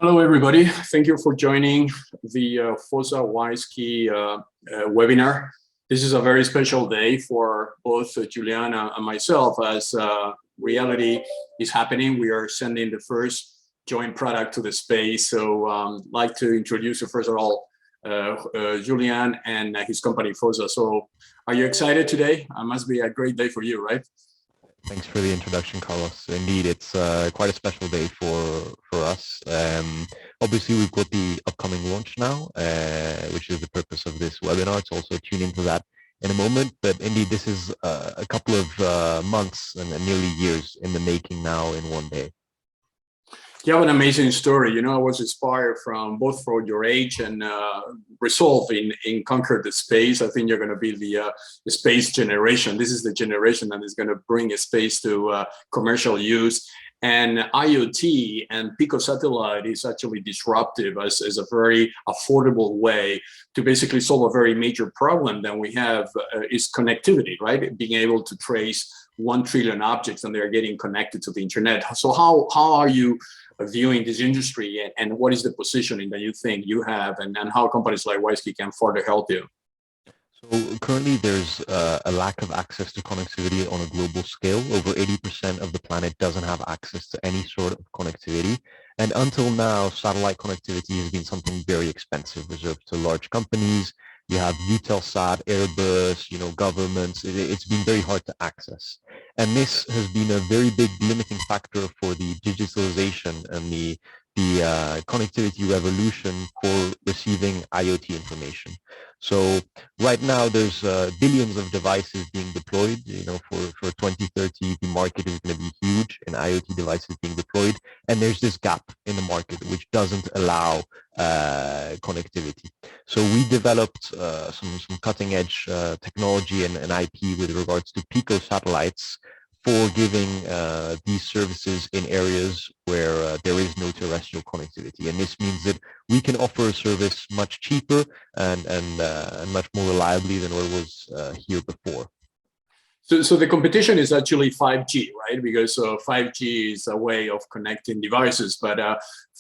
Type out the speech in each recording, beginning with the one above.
Hello, everybody. Thank you for joining the FOSA WISeKey webinar. This is a very special day for both Juliana and myself as reality is happening. We are sending the first joint product to the space. So I'd like to introduce you first of all, Julian and his company FOSA. So are you excited today? It must be a great day for you, right? Thanks for the introduction, Carlos. Indeed, it's quite a special day for us. Obviously, we've got the upcoming launch now, which is the purpose of this webinar. It's also tune into that in a moment. But indeed, this is a couple of months and nearly years in the making now in one day. You have an amazing story. You know, I was inspired from both for your age and resolve in conquer the space. I think you're going to be the space generation. This is the generation that is going to bring a space to commercial use. And IoT and picosatellite is actually disruptive as a very affordable way to basically solve a very major problem that we have is connectivity, right? Being able to trace 1 trillion objects and they're getting connected to the internet. So how are you viewing this industry and what is the positioning that you think you have and how companies like WISeKey can further help you? So currently there's a lack of access to connectivity on a global scale. Over 80% of the planet doesn't have access to any sort of connectivity. And until now, satellite connectivity has been something very expensive, reserved to large companies. You have Eutelsat, Airbus, governments. It's been very hard to access. And this has been a very big limiting factor for the digitalization and the connectivity revolution for receiving IoT information. So right now there's billions of devices being deployed. For 2030, the market is going to be huge in IoT devices being deployed. And there's this gap in the market which doesn't allow connectivity. So we developed some cutting edge technology and IP with regards to pico satellites for giving these services in areas where there is no terrestrial connectivity. And this means that we can offer a service much cheaper and much more reliably than what was here before. So the competition is actually 5G, right? Because 5G is a way of connecting devices, but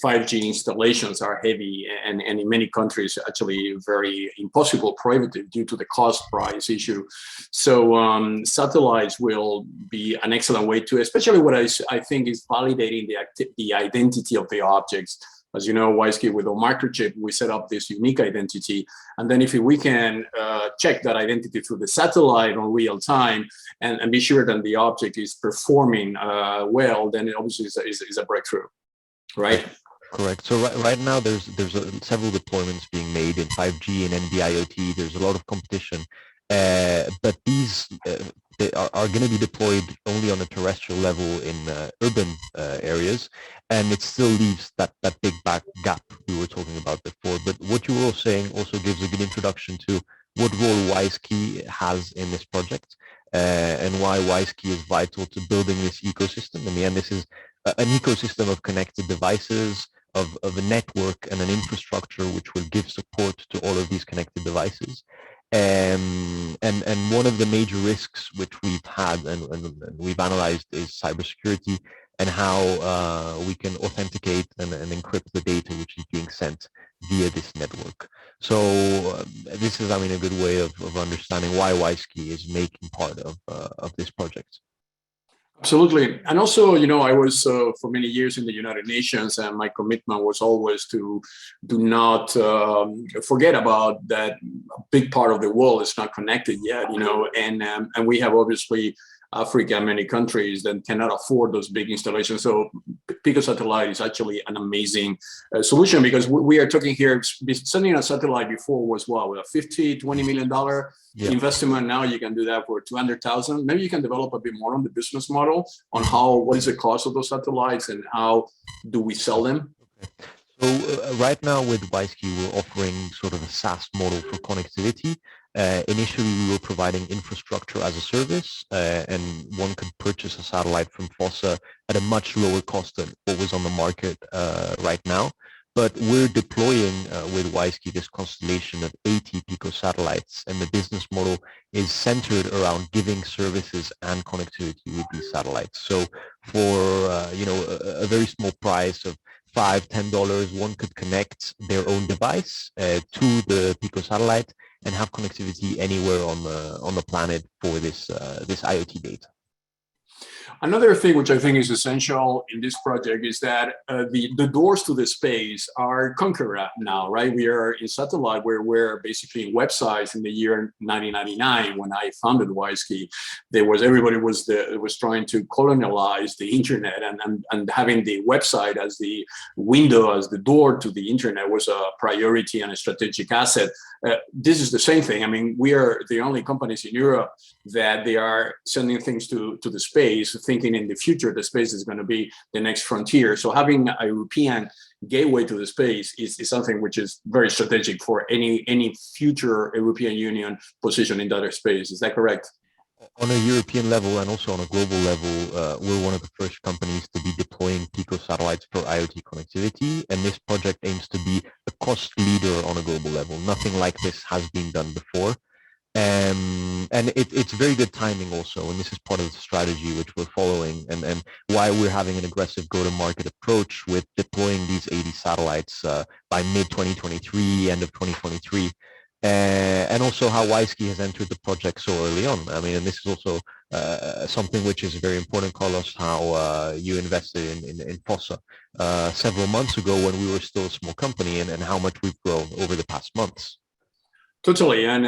5G installations are heavy and in many countries actually very impossible prohibitive due to the cost price issue. So satellites will be an excellent way to, especially what I think is validating the identity of the objects. As you know, WISeKey with a microchip, we set up this unique identity. And then if we can check that identity through the satellite on real time and be sure that the object is performing well, then it obviously is a breakthrough, right? Correct. So right now there's several deployments being made in 5G and NB-IoT. There's a lot of competition. But these are going to be deployed only on a terrestrial level in urban areas, and it still leaves that big gap we were talking about before. But what you were saying also gives a good introduction to what role WISeKey has in this project and why WISeKey is vital to building this ecosystem. In the end, this is an ecosystem of connected devices, of a network and an infrastructure which will give support to all of these connected devices. And one of the major risks which we've had and we've analyzed is cybersecurity and how we can authenticate and encrypt the data which is being sent via this network. So this is, a good way of understanding why WISeKey is making part of this project. Absolutely. And also, I was for many years in the United Nations, and my commitment was always to do not forget about that a big part of the world is not connected yet, and we have obviously Africa and many countries that cannot afford those big installations. So picosatellite is actually an amazing solution because we are talking here, sending a satellite before was what, a $50, $20 million investment. Now you can do that for 200,000. Maybe you can develop a bit more on the business model on what is the cost of those satellites and how do we sell them? Okay. So right now with WISeKey, we're offering sort of a SaaS model for connectivity. Initially, we were providing infrastructure as a service, and one could purchase a satellite from FOSA at a much lower cost than what was on the market right now. But we're deploying with WISeKey this constellation of 80 pico satellites, and the business model is centered around giving services and connectivity with these satellites. So for a very small price of $5, $10, one could connect their own device to the Pico satellite and have connectivity anywhere on the planet for this IoT data. Another thing which I think is essential in this project is that the doors to the space are conquered now, right? We are in satellite where we're basically in websites in the year 1999 when I founded WISeKey. Everybody was trying to colonialize the internet, and having the website as the window, as the door to the internet was a priority and a strategic asset. This is the same thing. I mean, we are the only companies in Europe that they are sending things to the space, thinking in the future the space is going to be the next frontier. So having a European gateway to the space is something which is very strategic for any future European Union position in that space. Is that correct? On a European level and also on a global level, we're one of the first companies to be deploying Pico satellites for IoT connectivity, and this project aims to be a cost leader on a global level. Nothing like this has been done before. And it's very good timing also, and this is part of the strategy which we're following, and why we're having an aggressive go-to-market approach with deploying these 80 satellites by mid-2023, end of 2023. And also how WISeKey has entered the project so early on. I mean, and this is also something which is very important, Carlos, how you invested in FOSSA several months ago when we were still a small company, and how much we've grown over the past months. Totally, and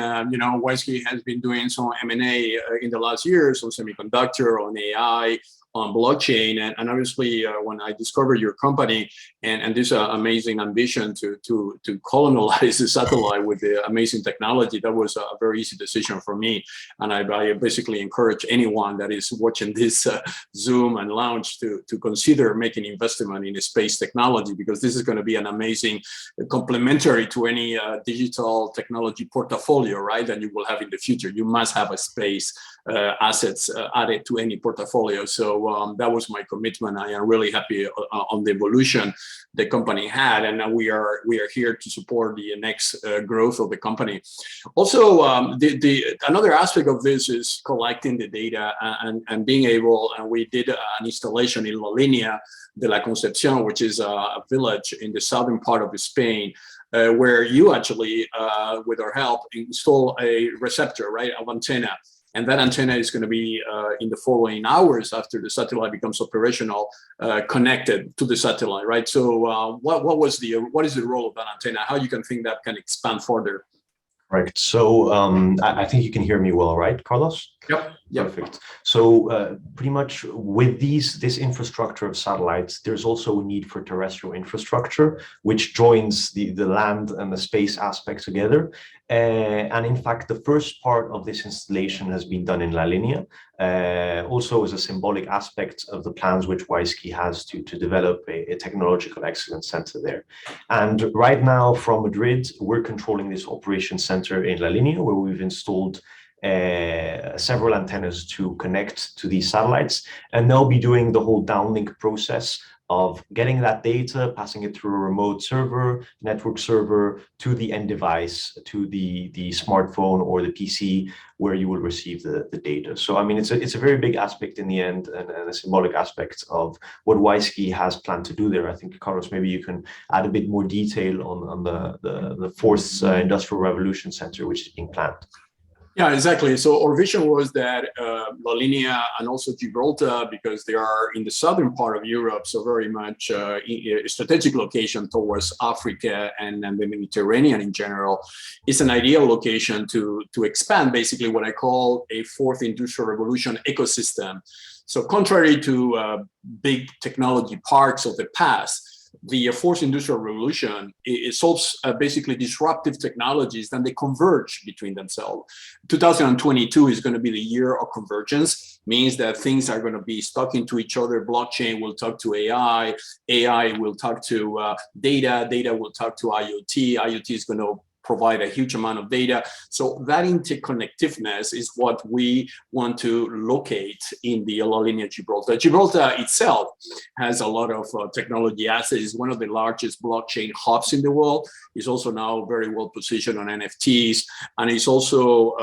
WISeKey has been doing some M&A in the last years on semiconductor, on AI, on blockchain, and obviously when I discovered your company and this amazing ambition to colonize the satellite with the amazing technology, that was a very easy decision for me. And I basically encourage anyone that is watching this Zoom and Launch to consider making investment in space technology, because this is going to be an amazing complementary to any digital technology portfolio, right, that you will have in the future. You must have a space assets added to any portfolio. So that was my commitment. I am really happy on the evolution the company had, and we are here to support the next growth of the company. Also, another aspect of this is collecting the data and being able, and we did an installation in La Línea de la Concepción, which is a village in the southern part of Spain, where you actually, with our help, install a receptor, right, of antenna. And that antenna is going to be in the following hours after the satellite becomes operational, connected to the satellite, right? So what is the role of that antenna? How you can think that can expand further? Right. So I think you can hear me well, right, Carlos? Yep. Perfect. So pretty much with this infrastructure of satellites, there's also a need for terrestrial infrastructure, which joins the land and the space aspect together. And in fact, the first part of this installation has been done in La Línea, also as a symbolic aspect of the plans which WISeKey has to develop a technological excellence center there. And right now from Madrid, we're controlling this operations center in La Línea, where we've installed several antennas to connect to these satellites, and they'll be doing the whole downlink process of getting that data, passing it through a remote server, network server, to the end device, to the smartphone or the PC, where you will receive the data. So I mean, it's a very big aspect in the end, and a symbolic aspect of what WISeKey has planned to do there. I think, Carlos, maybe you can add a bit more detail on the fourth Industrial Revolution Center, which is being planned. Yeah, exactly. So our vision was that La Línea and also Gibraltar, because they are in the southern part of Europe, so very much a strategic location towards Africa and the Mediterranean in general, is an ideal location to expand basically what I call a fourth industrial revolution ecosystem. So contrary to big technology parks of the past, the fourth industrial revolution, it solves basically disruptive technologies, then they converge between themselves. 2022 is going to be the year of convergence, means that things are going to be talking to each other. Blockchain will talk to AI, AI will talk to data, data will talk to IoT, IoT is going to provide a huge amount of data. So that interconnectiveness is what we want to locate in the La Linea Gibraltar. Gibraltar itself has a lot of technology assets. It's one of the largest blockchain hubs in the world. It's also now very well positioned on NFTs, and it's also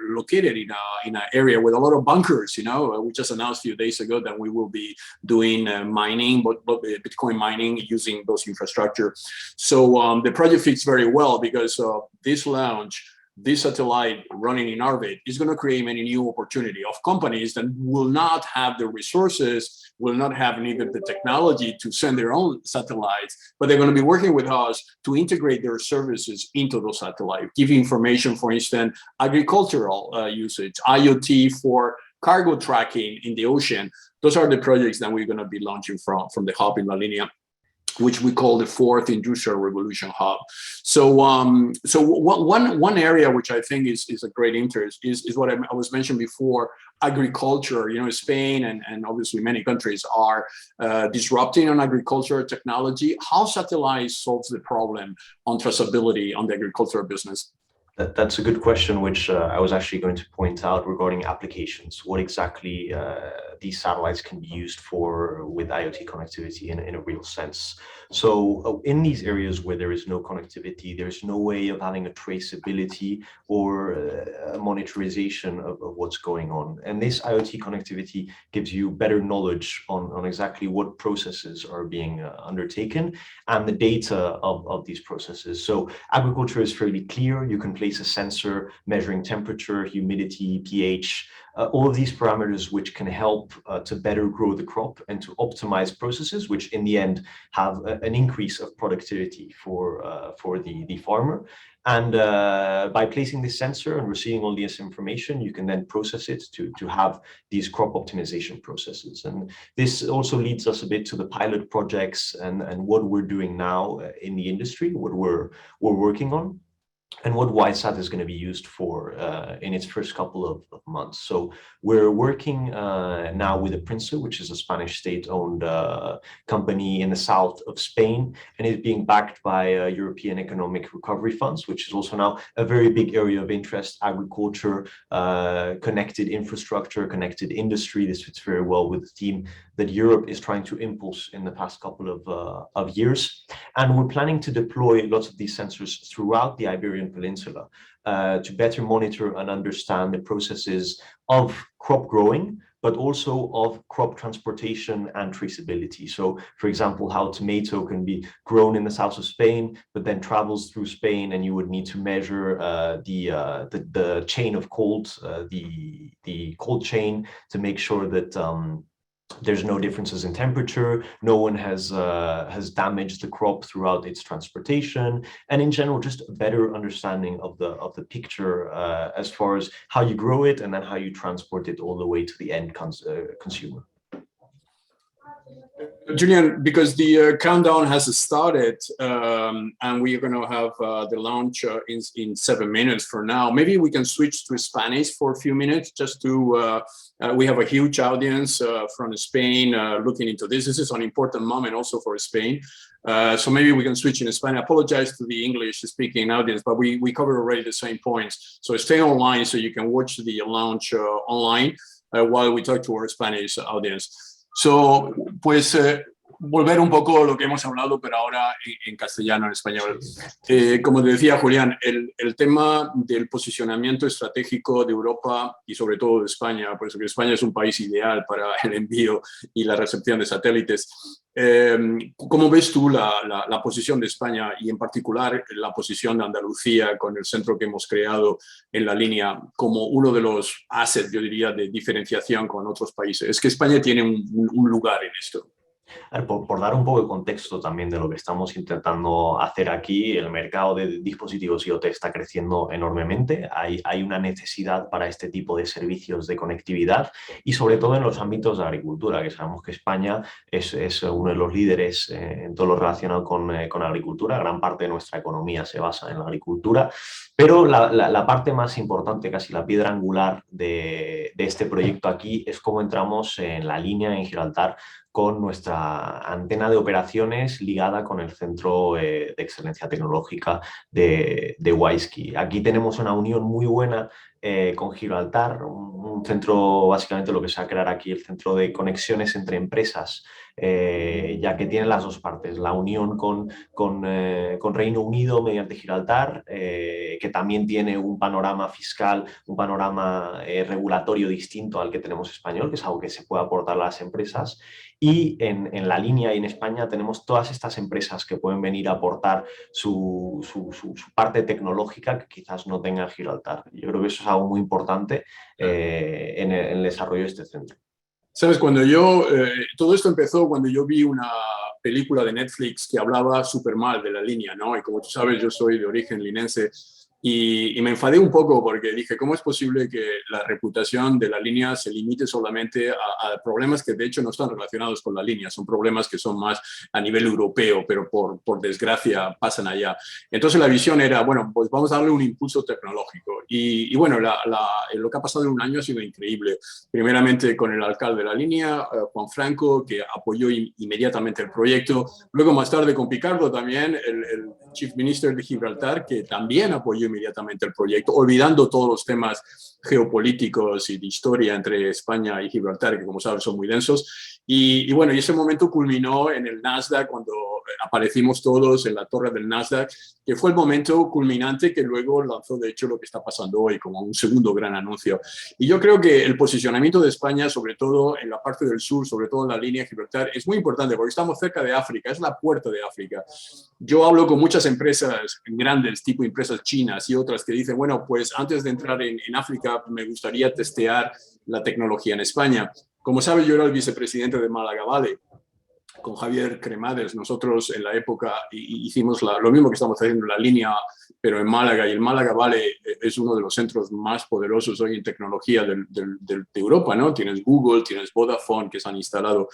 located in an area with a lot of bunkers. You know, we just announced a few days ago that we will be doing mining, but Bitcoin mining using those infrastructure. So the project fits very well because this launch, this satellite running in orbit is going to create many new opportunity of companies that will not have the resources, will not have neither the technology to send their own satellites, but they're going to be working with us to integrate their services into those satellites, give information, for instance, agricultural usage, IoT for cargo tracking in the ocean. Those are the projects that we're going to be launching from the hub in La Linea, which we call the fourth industrial revolution hub. So, one area which I think is a great interest is what I was mentioned before, agriculture. You know, Spain and obviously many countries are disrupting on agricultural technology. How satellite solves the problem on traceability on the agricultural business? That's a good question, which I was actually going to point out regarding applications. What exactly these satellites can be used for with IoT connectivity in a real sense. So in these areas where there is no connectivity, there's no way of having a traceability or a monitorization of what's going on. And this IoT connectivity gives you better knowledge on exactly what processes are being undertaken and the data of these processes. So agriculture is fairly clear. You can place a sensor measuring temperature, humidity, pH, all of these parameters which can help to better grow the crop and to optimize processes, which in the end have an increase of productivity for the farmer. And by placing this sensor and receiving all this information, you can then process it to have these crop optimization processes. And this also leads us a bit to the pilot projects and what we're doing now in the industry, what we're working on, and what WISeSat is going to be used for in its first couple of months. So we're working now with Aprinsa, which is a Spanish state-owned company in the south of Spain, and is being backed by European Economic Recovery Funds, which is also now a very big area of interest: agriculture, connected infrastructure, connected industry. This fits very well with the theme that Europe is trying to impulse in the past couple of years. And we're planning to deploy lots of these sensors throughout the Iberian Peninsula to better monitor and understand the processes of crop growing, but also of crop transportation and traceability. So, for example, how tomato can be grown in the south of Spain, but then travels through Spain, and you would need to measure the chain of cold, the cold chain, to make sure that there's no differences in temperature, no one has damaged the crop throughout its transportation, and in general, just a better understanding of the picture as far as how you grow it and then how you transport it all the way to the end consumer. Julian, because the countdown has started and we are going to have the launch in 7 minutes from now, maybe we can switch to Spanish for a few minutes just to, we have a huge audience from Spain looking into this. This is an important moment also for Spain. So maybe we can switch in Spanish. I apologize to the English speaking audience, but we covered already the same points. So stay online so you can watch the launch online while we talk to our Spanish audience. So, pues, volver un poco a lo que hemos hablado, pero ahora en castellano, en español. Como te decía Julián, el tema del posicionamiento estratégico de Europa y sobre todo de España, por eso que España es un país ideal para el envío y la recepción de satélites. ¿Cómo ves tú la posición de España y en particular la posición de Andalucía con el centro que hemos creado en la línea como uno de los assets, yo diría, de diferenciación con otros países? Es que España tiene un lugar en esto. Por dar un poco de contexto también de lo que estamos intentando hacer aquí, el mercado de dispositivos IoT está creciendo enormemente. Hay una necesidad para este tipo de servicios de conectividad y sobre todo en los ámbitos de agricultura, que sabemos que España es uno de los líderes en todo lo relacionado con agricultura. Gran parte de nuestra economía se basa en la agricultura, pero la parte más importante, casi la piedra angular de este proyecto aquí, es cómo entramos en la línea en Gibraltar con nuestra antena de operaciones ligada con el Centro de Excelencia Tecnológica de WISeSat. Aquí tenemos una unión muy buena con Gibraltar, un centro, básicamente lo que se va a crear aquí, el centro de conexiones entre empresas, ya que tiene las dos partes, la unión con Reino Unido mediante Gibraltar, que también tiene un panorama fiscal, un panorama regulatorio distinto al que tenemos español, que es algo que se puede aportar a las empresas. Y en la línea y en España tenemos todas estas empresas que pueden venir a aportar su parte tecnológica que quizás no tenga Gibraltar. Yo creo que eso es algo muy importante en el desarrollo de este centro. Sabes, todo esto empezó cuando yo vi una película de Netflix que hablaba súper mal de la línea, ¿no? Y como tú sabes, yo soy de origen linense y me enfadé un poco porque dije, ¿cómo es posible que la reputación de la línea se limite solamente a problemas que de hecho no están relacionados con la línea? Son problemas que son más a nivel europeo, pero por desgracia pasan allá. Entonces la visión era, bueno, pues vamos a darle un impulso tecnológico. Y bueno, lo que ha pasado en un año ha sido increíble. Primeramente con el alcalde de la línea, Juan Franco, que apoyó inmediatamente el proyecto. Luego más tarde con Picardo también, el Chief Minister de Gibraltar, que también apoyó inmediatamente el proyecto, olvidando todos los temas geopolíticos y de historia entre España y Gibraltar, que como sabes son muy densos. Y bueno, y ese momento culminó en el Nasdaq, cuando aparecimos todos en la torre del Nasdaq, que fue el momento culminante que luego lanzó, de hecho, lo que está pasando hoy, como un segundo gran anuncio. Y yo creo que el posicionamiento de España, sobre todo en la parte del sur, sobre todo en la línea de Gibraltar, es muy importante porque estamos cerca de África, es la puerta de África. Yo hablo con muchas empresas grandes, tipo empresas chinas y otras que dicen, bueno, pues antes de entrar en África me gustaría testear la tecnología en España. Como sabes, yo era el vicepresidente de Málaga Valley con Javier Cremades. Nosotros en la época hicimos lo mismo que estamos haciendo en la línea, pero en Málaga, y el Málaga Valley es uno de los centros más poderosos hoy en tecnología de Europa, ¿no? Tienes Google, tienes Vodafone que se han instalado.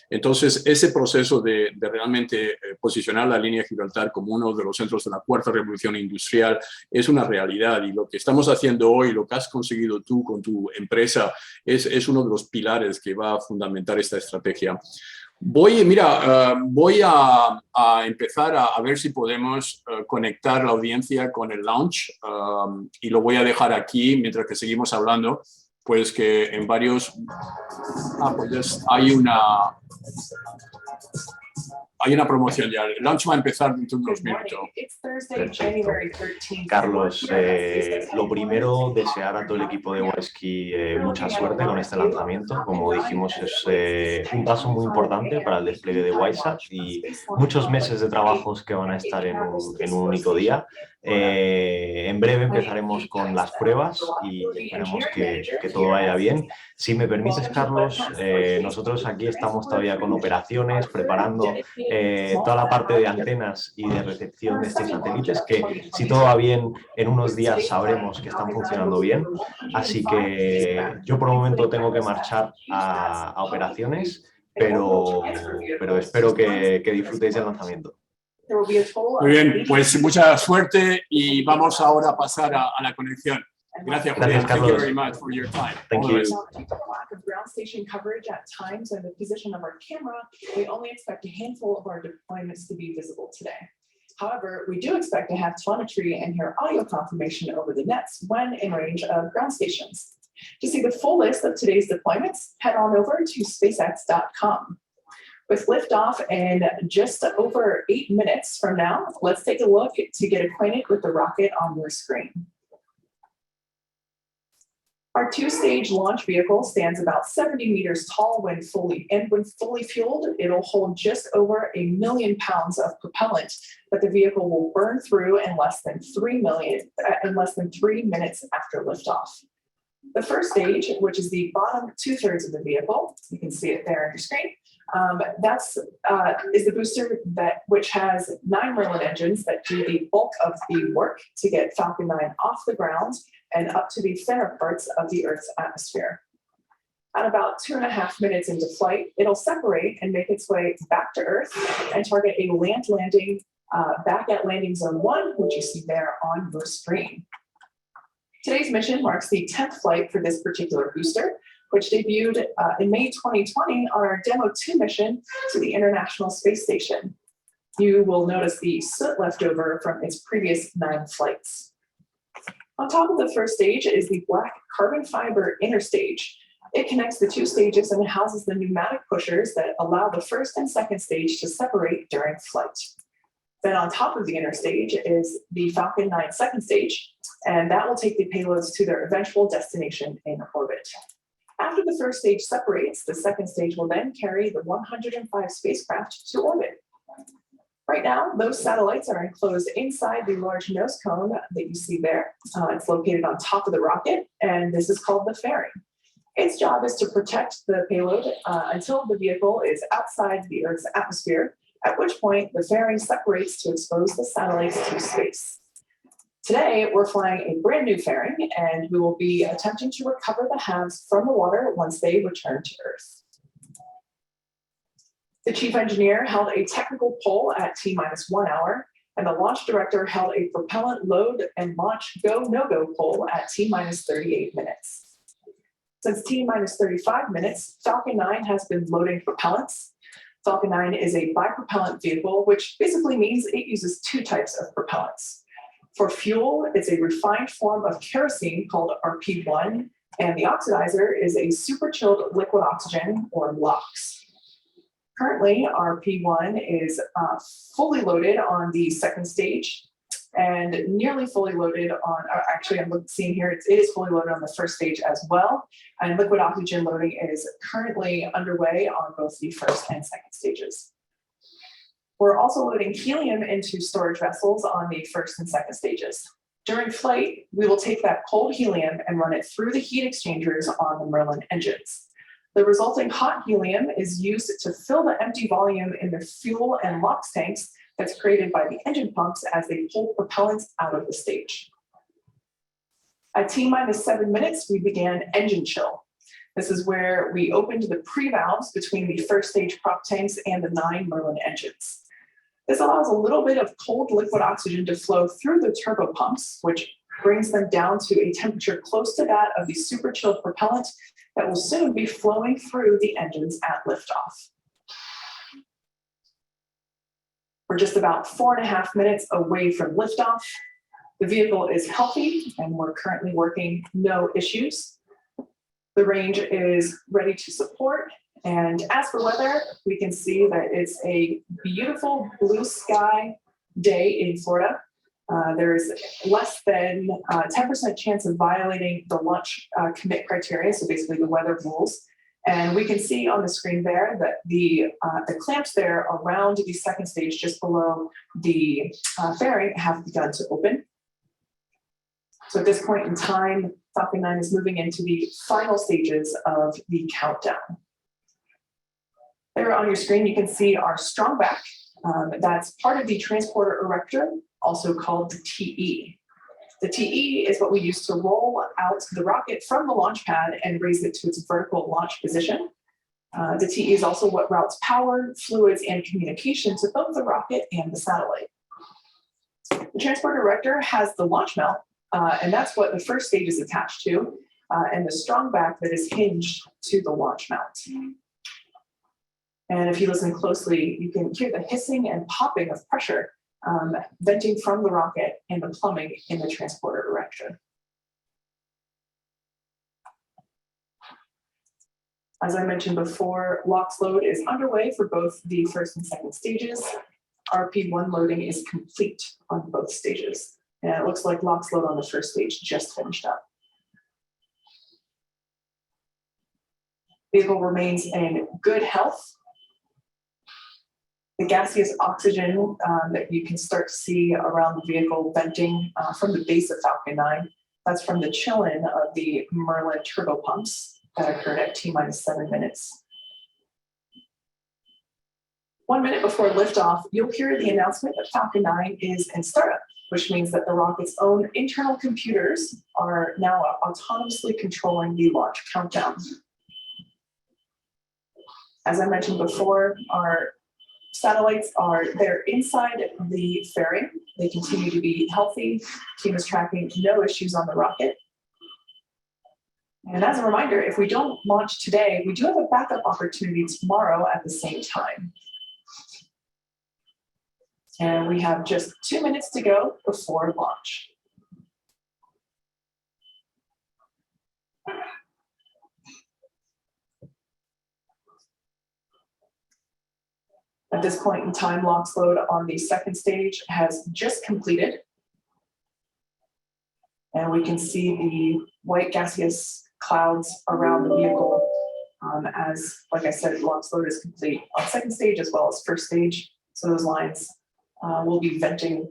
Entonces, ese proceso de realmente posicionar la línea de Gibraltar como uno de los centros de la cuarta revolución industrial es una realidad, y lo que estamos haciendo hoy, lo que has conseguido tú con tu empresa, es uno de los pilares que va a fundamentar esta estrategia. Voy a empezar a ver si podemos conectar la audiencia con el launch, y lo voy a dejar aquí mientras que seguimos hablando, pues que en varios... pues hay una promoción ya. El launch va a empezar dentro de unos minutos. Perfecto. Carlos, lo primero, desear a todo el equipo de WISeSat mucha suerte con este lanzamiento. Como dijimos, es un paso muy importante para el despliegue de WISeSat y muchos meses de trabajos que van a estar en un único día. En breve empezaremos con las pruebas y esperemos que todo vaya bien. Si me permites, Carlos, nosotros aquí estamos todavía con operaciones, preparando toda la parte de antenas y de recepción de estos satélites, que si todo va bien, en unos días sabremos que están funcionando bien. Así que yo por el momento tengo que marchar a operaciones, pero espero que disfrutéis del lanzamiento. Muy bien, pues mucha suerte y vamos ahora a pasar a la conexión. Gracias, Julián. Carlos. Thank you very much for your time. Thank you. Due to lack of ground station coverage at times and the position of our camera, we only expect a handful of our deployments to be visible today. However, we do expect to have telemetry and hear audio confirmation over the nets when in range of ground stations. To see the full list of today's deployments, head on over to SpaceX.com. With liftoff in just over 8 minutes from now, let's take a look to get acquainted with the rocket on your screen. Our two-stage launch vehicle stands about 70 meters tall when fully fueled. It'll hold just over 1 million pounds of propellant that the vehicle will burn through in less than 3 minutes after liftoff. The first stage, which is the bottom 2/3 of the vehicle, you can see it there on your screen. Is the booster which has 9 Merlin engines that do the bulk of the work to get Falcon9 off the ground and up to the thinner parts of the Earth's atmosphere. At about 2.5 minutes into flight, it'll separate and make its way back to Earth and target a land landing back at landing zone 1, which you see there on your screen. Today's mission marks the 10th flight for this particular booster. which debuted in May 2020 on our Demo 2 mission to the International Space Station. You will notice the soot left over from its previous 9 flights. On top of the first stage is the black carbon fiber inner stage. It connects the 2 stages and houses the pneumatic pushers that allow the first and second stage to separate during flight. Then on top of the inner stage is the Falcon9 second stage, and that will take the payloads to their eventual destination in orbit. After the first stage separates, the second stage will then carry the 105 spacecraft to orbit. Right now, those satellites are enclosed inside the large nose cone that you see there. It's located on top of the rocket, and this is called the fairing. Its job is to protect the payload until the vehicle is outside the Earth's atmosphere, at which point the fairing separates to expose the satellites to space. Today, we're flying a brand new fairing, and we will be attempting to recover the halves from the water once they return to Earth. The chief engineer held a technical poll at T-1 hour, and the launch director held a propellant load and launch go-no-go poll at T-38 minutes. Since T-35 minutes, Falcon 9 has been loading propellants. Falcon 9 is a bipropellant vehicle, which basically means it uses 2 types of propellants. For fuel, it's a refined form of kerosene called RP1, and the oxidizer is a super chilled liquid oxygen, or LOX. Currently, RP1 is fully loaded on the second stage and nearly fully loaded on, actually I'm seeing here, it is fully loaded on the first stage as well. And liquid oxygen loading is currently underway on both the first and second stages. We're also loading helium into storage vessels on the first and second stages. During flight, we will take that cold helium and run it through the heat exchangers on the Merlin engines. The resulting hot helium is used to fill the empty volume in the fuel and LOX tanks that's created by the engine pumps as they pull propellants out of the stage. At T-7 minutes, we began engine chill. This is where we opened the pre-valves between the first stage prop tanks and the 9 Merlin engines. This allows a little bit of cold liquid oxygen to flow through the turbo pumps, which brings them down to a temperature close to that of the super chilled propellant that will soon be flowing through the engines at liftoff. We're just about 4.5 minutes away from liftoff. The vehicle is healthy and we're currently working no issues. The range is ready to support. And as for weather, we can see that it's a beautiful blue sky day in Florida. There's less than 10% chance of violating the launch commit criteria, so basically the weather rules. And we can see on the screen there that the clamps there around the second stage, just below the fairing, have begun to open. So at this point in time, Falcon 9 is moving into the final stages of the countdown. There on your screen, you can see our strong back. That's part of the transporter erector, also called the TE. The TE is what we use to roll out the rocket from the launch pad and raise it to its vertical launch position. The TE is also what routes power, fluids, and communication to both the rocket and the satellite. The transporter erector has the launch mount, and that's what the first stage is attached to, and the strong back that is hinged to the launch mount. And if you listen closely, you can hear the hissing and popping of pressure venting from the rocket and the plumbing in the transporter erector. As I mentioned before, LOX load is underway for both the first and second stages. RP1 loading is complete on both stages. And it looks like LOX load on the first stage just finished up. Vehicle remains in good health. The gaseous oxygen that you can start to see around the vehicle venting from the base of Falcon 9, that's from the chill-in of the Merlin turbo pumps that occurred at T-7 minutes. 1 minute before liftoff, you'll hear the announcement that Falcon 9 is in startup, which means that the rocket's own internal computers are now autonomously controlling the launch countdown. As I mentioned before, our satellites they're inside the fairing. They continue to be healthy. Team is tracking no issues on the rocket. And as a reminder, if we don't launch today, we do have a backup opportunity tomorrow at the same time. And we have just 2 minutes to go before launch. At this point in time, launch load on the second stage has just completed. And we can see the white gaseous clouds around the vehicle as, like I said, launch load is complete on second stage as well as first stage. So those lines will be venting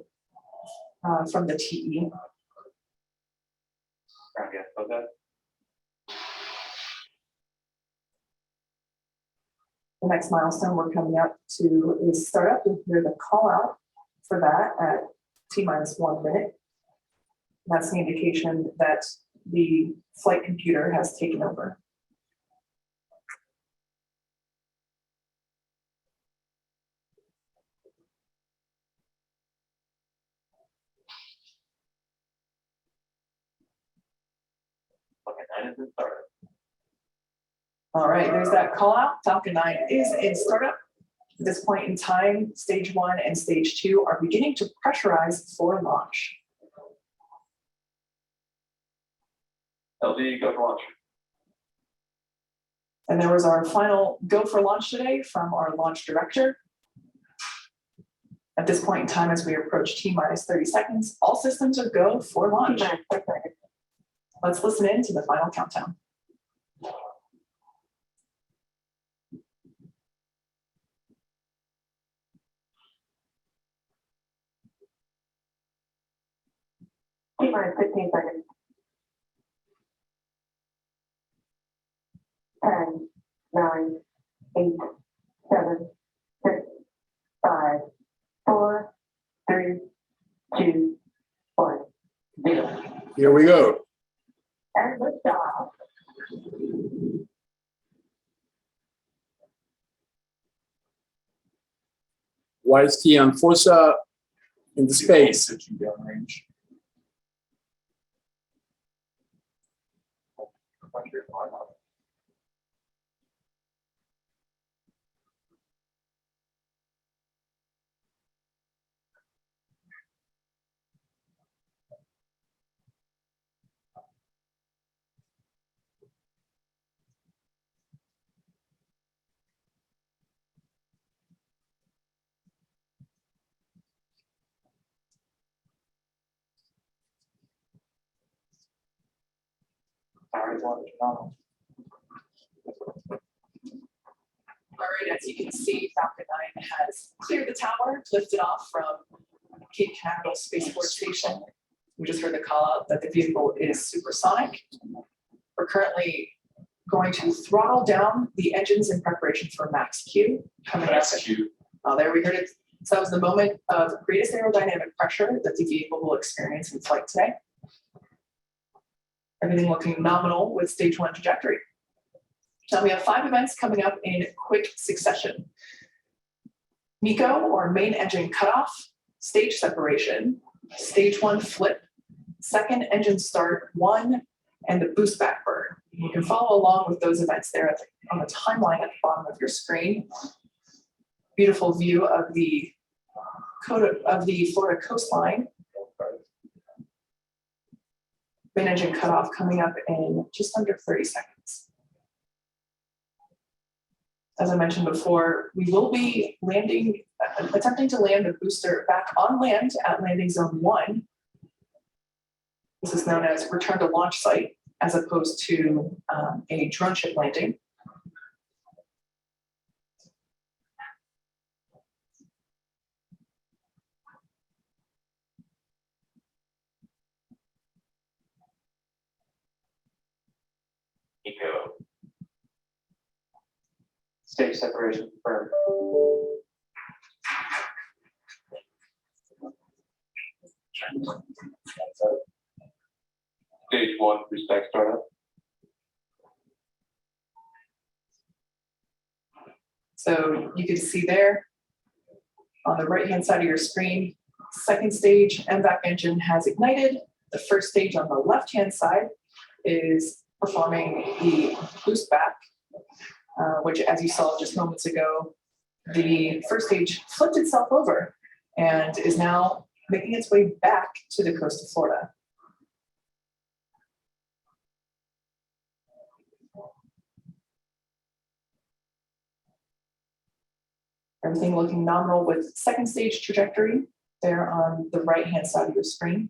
from the TE. The next milestone we're coming up to is startup. You'll hear the call out for that at T-1 minute. That's the indication that the flight computer has taken over. All right, there's that call out. Falcon 9 is in startup. At this point in time, stage 1 and stage 2 are beginning to pressurize for launch. LD, go for launch. And there was our final go for launch today from our launch director. At this point in time, as we approach T-30 seconds, all systems are go for launch. Let's listen in to the final countdown. T-minus 15 seconds. 10, 9, 8, 7, 6, 5, 4, 3, 2, 1, 0. Here we go. And liftoff. WISeT and FOSA in the space. All right, as you can see, Falcon 9 has cleared the tower, lifted off from Cape Canaveral Spaceport Station. We just heard the call out that the vehicle is supersonic. We're currently going to throttle down the engines in preparation for max Q coming up. There we heard it. So that was the moment of greatest aerodynamic pressure that the vehicle will experience in flight today. Everything looking nominal with stage 1 trajectory. Now we have 5 events coming up in quick succession. MECO, or main engine cutoff, stage separation, stage 1 flip, second engine start 1, and the boost back burn. You can follow along with those events there on the timeline at the bottom of your screen. Beautiful view of the Florida coastline. Main engine cutoff coming up in just under 30 seconds. As I mentioned before, we will be attempting to land the booster back on land at landing zone 1. This is known as return to launch site, as opposed to a drone ship landing. Eco. Stage separation confirmed. Stage 1 respect startup. So you can see there on the right-hand side of your screen, second stage MVAC engine has ignited. The first stage on the left-hand side is performing the boost back, which, as you saw just moments ago, the first stage flipped itself over and is now making its way back to the coast of Florida. Everything looking nominal with second stage trajectory there on the right-hand side of your screen.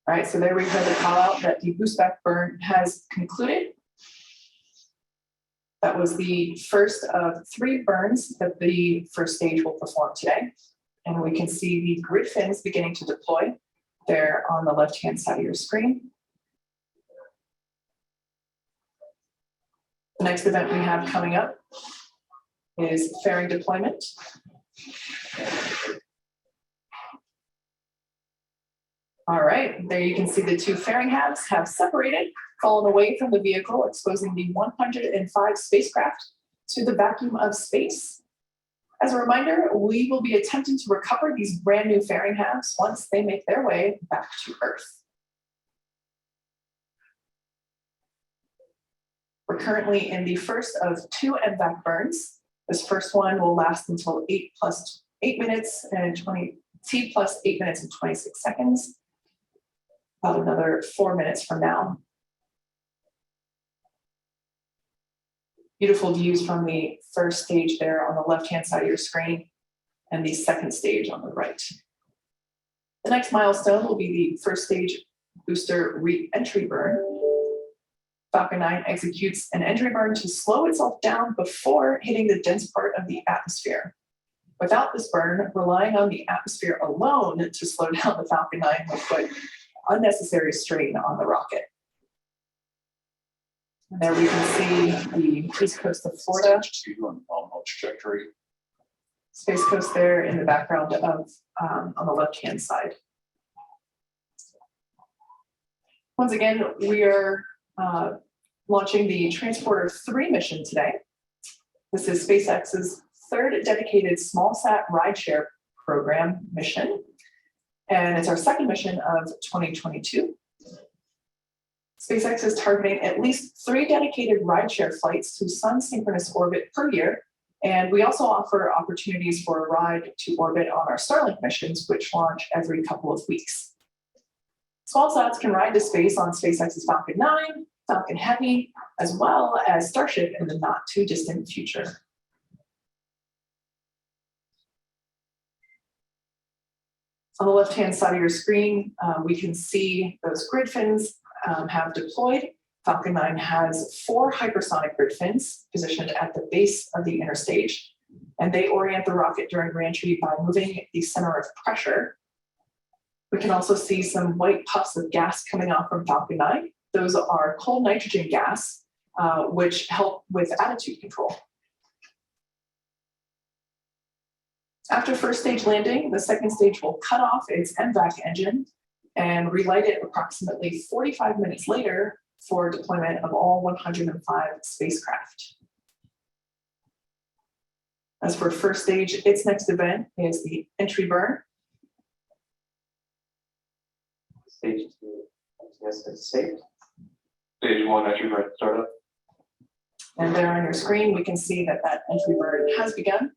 All right, so there we have the call out that the boost back burn has concluded. That was the first of 3 burns that the first stage will perform today. And we can see the grid fins beginning to deploy there on the left-hand side of your screen. The next event we have coming up is fairing deployment. All right, there you can see the 2 fairing halves have separated, fallen away from the vehicle, exposing the 105 spacecraft to the vacuum of space. As a reminder, we will be attempting to recover these brand new fairing halves once they make their way back to Earth. We're currently in the first of 2 MVAC burns. This first one will last until T plus 8 minutes and 26 seconds. About another 4 minutes from now. Beautiful views from the first stage there on the left-hand side of your screen and the second stage on the right. The next milestone will be the first stage booster re-entry burn. Falcon 9 executes an entry burn to slow itself down before hitting the dense part of the atmosphere. Without this burn, relying on the atmosphere alone to slow down the Falcon 9 would put unnecessary strain on the rocket. And there we can see the east coast of Florida. Trajectory. Space Coast there in the background of on the left-hand side. Once again, we are launching the Transporter 3 mission today. This is SpaceX's 3rd dedicated small-sat rideshare program mission. And it's our 2nd mission of 2022. SpaceX is targeting at least 3 dedicated rideshare flights to sun-synchronous orbit per year. And we also offer opportunities for a ride to orbit on our Starlink missions, which launch every couple of weeks. Small sats can ride to space on SpaceX's Falcon 9, Falcon Heavy, as well as Starship in the not too distant future. On the left-hand side of your screen, we can see those grid fins have deployed. Falcon 9 has 4 hypersonic grid fins positioned at the base of the inner stage, and they orient the rocket during reentry by moving the center of pressure. We can also see some white puffs of gas coming off from Falcon 9. Those are cold nitrogen gas, which help with attitude control. After first stage landing, the second stage will cut off its MVAC engine and relight it approximately 45 minutes later for deployment of all 105 spacecraft. As for first stage, its next event is the entry burn. Stage 2, yes, it's safe. Stage 1, entry burn startup. And there on your screen, we can see that that entry burn has begun.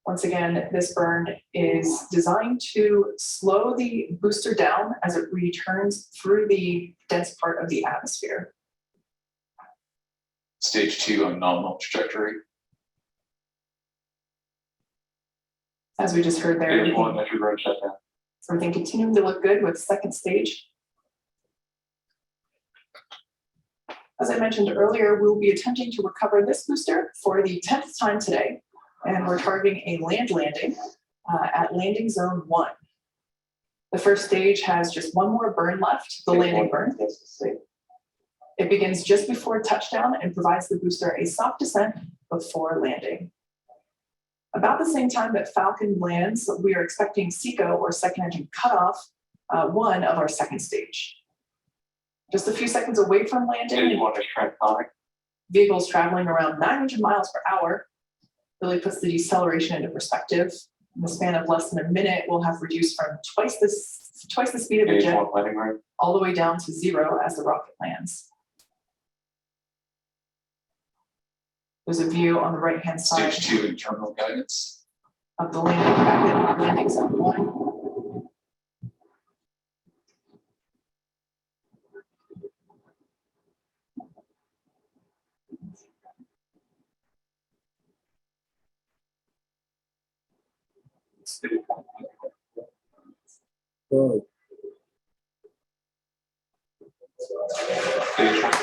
Once again, this burn is designed to slow the booster down as it returns through the dense part of the atmosphere. Stage 2 on nominal trajectory. As we just heard there, Stage 1, entry burn shutdown. everything continuing to look good with second stage. As I mentioned earlier, we'll be attempting to recover this booster for the 10th time today. And we're targeting a land landing at landing zone 1. The first stage has just one more burn left, the landing burn. It begins just before touchdown and provides the booster a soft descent before landing. About the same time that Falcon lands, we are expecting SECO, or second engine cutoff, 1 of our second stage. Just a few seconds away from landing. Stage 1 is transonic. vehicles traveling around 900 miles per hour. Really puts the deceleration into perspective. In the span of less than a minute, we'll have reduced from twice the speed of a Stage jet 1 landing right. all the way down to 0 as the rocket lands. There's a view on the right-hand side Stage 2 internal guidance. of the landing zone 1. Stage 1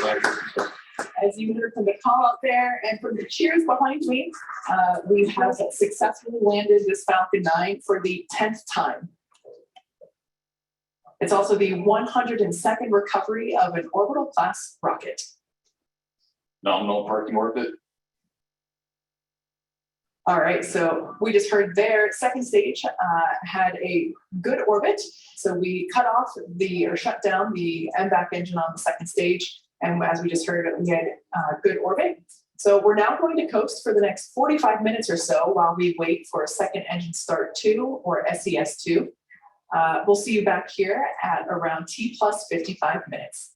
landing. As you heard from the call out there and from the cheers behind me, we have successfully landed this Falcon 9 for the 10th time. It's also the 102nd recovery of an orbital class rocket. Nominal parking orbit. All right, so we just heard their second stage had a good orbit. So we cut off or shut down the MVAC engine on the second stage. And as we just heard, we had good orbit. So we're now going to coast for the next 45 minutes or so while we wait for a second engine start 2 or SES2. We'll see you back here at around T plus 55 minutes.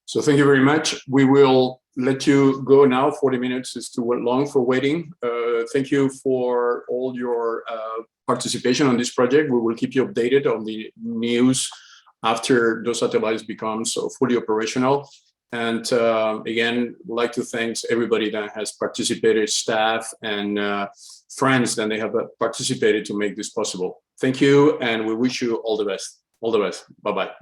So thank you very much. We will let you go now. 40 minutes is too long for waiting. Thank you for all your participation on this project. We will keep you updated on the news after those satellites become fully operational. And again, I'd like to thank everybody that has participated, staff and friends that they have participated to make this possible. Thank you, and we wish you all the best. All the best. Bye-bye.